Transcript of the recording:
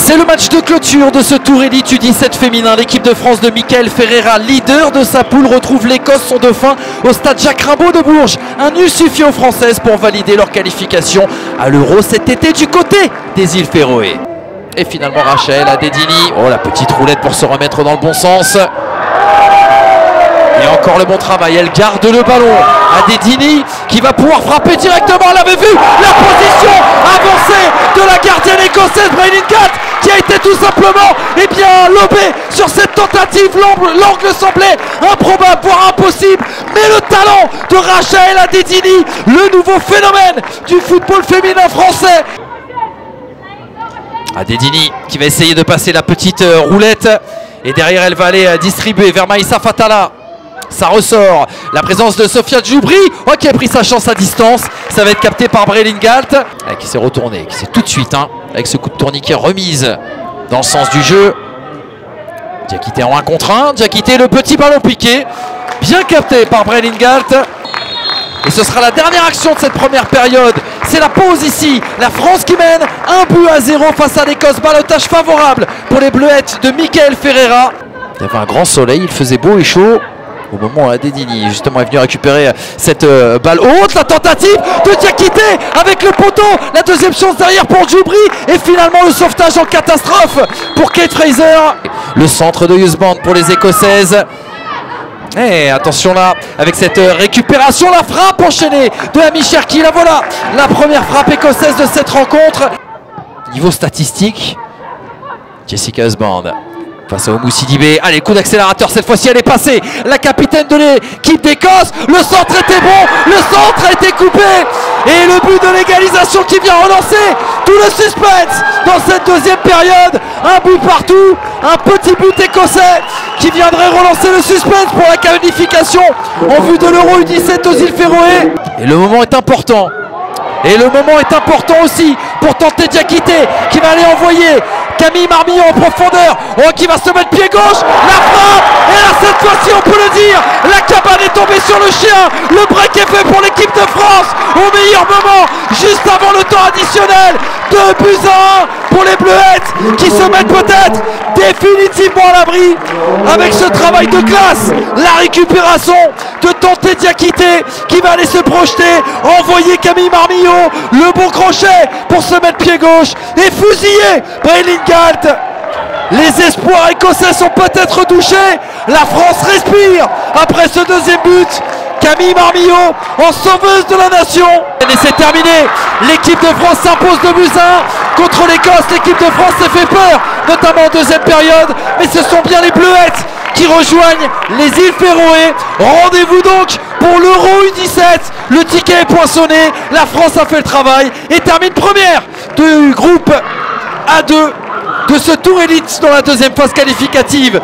C'est le match de clôture de ce tour élite U17 féminin. L'équipe de France de Mickaël Ferreira, leader de sa poule, retrouve l'Écosse, son dauphin, au stade Jacques Rimbaud de Bourges. Un nul suffit aux Françaises pour valider leur qualification à l'Euro cet été du côté des îles Féroé. Et finalement Rachel Adedini, oh la petite roulette pour se remettre dans le bon sens. Et encore le bon travail, elle garde le ballon. Adedini qui va pouvoir frapper directement, elle avait vu la position avancée de la gardienne écossaise Braylin Galt, qui a été tout simplement lobée sur cette tentative. L'angle semblait improbable, voire impossible, mais le talent de Rachel Adedini, le nouveau phénomène du football féminin français. Adedini qui va essayer de passer la petite roulette, et derrière elle va aller distribuer vers Maïssa Fatala. Ça ressort, la présence de Sofia Djoubri, qui a pris sa chance à distance. Ça va être capté par Braylin Galt, qui s'est retourné, qui s'est tout de suite, avec ce coup de tourniquet remise dans le sens du jeu. Diakité en 1 contre 1, Diakité, le petit ballon piqué, bien capté par Braylin Galt. Et ce sera la dernière action de cette première période. C'est la pause ici. La France qui mène 1-0 face à l'Écosse. Balotage favorable pour les Bleuettes de Mickaël Ferreira. Il y avait un grand soleil, il faisait beau et chaud au moment où Adedini justement est venu récupérer cette balle haute. La tentative de Diakité avec le poteau. La deuxième chance derrière pour Djoubri. Et finalement le sauvetage en catastrophe pour Kate Fraser. Le centre de Husband pour les Écossaises. Et attention là, avec cette récupération, la frappe enchaînée de Amy Cherki. La voilà, la première frappe écossaise de cette rencontre. Niveau statistique, Jessica Husband face à Oumou Sidibé. Allez, coup d'accélérateur, cette fois-ci elle est passée. La capitaine de l'équipe d'Écosse. Le centre était bon, le centre a été coupé. Et le but de l'égalisation qui vient relancer tout le suspense dans cette deuxième période. Un but partout, un petit but écossais qui viendrait relancer le suspense pour la qualification en vue de l'Euro U17 aux îles Féroé. Et le moment est important. Et le moment est important aussi pour tenter Diakité qui va aller envoyer Camille Marmillon en profondeur, qui va se mettre pied gauche, la frappe, et là cette fois-ci on peut le dire, la cabane est tombée sur le chien, le break est fait pour l'équipe de France, au meilleur moment, juste avant le temps additionnel, 2-1 pour les Bleuettes, qui se mettent peut-être définitivement à l'abri, avec ce travail de classe, la récupération de tenter Diakité, qui va aller se projeter, envoyer Camille Marmillon, le bon crochet pour se mettre pied gauche, et fusiller Braylin Galt. Les espoirs écossais sont peut-être douchés. La France respire après ce deuxième but. Camille Marmillon en sauveuse de la nation. Et c'est terminé. L'équipe de France s'impose 2-1 contre l'Écosse. L'équipe de France s'est fait peur, notamment en deuxième période. Mais ce sont bien les Bleuettes qui rejoignent les îles Féroé. Rendez-vous donc pour l'Euro U17. Le ticket est poinçonné. La France a fait le travail et termine première du groupe A2 de ce tour élite dans la deuxième phase qualificative.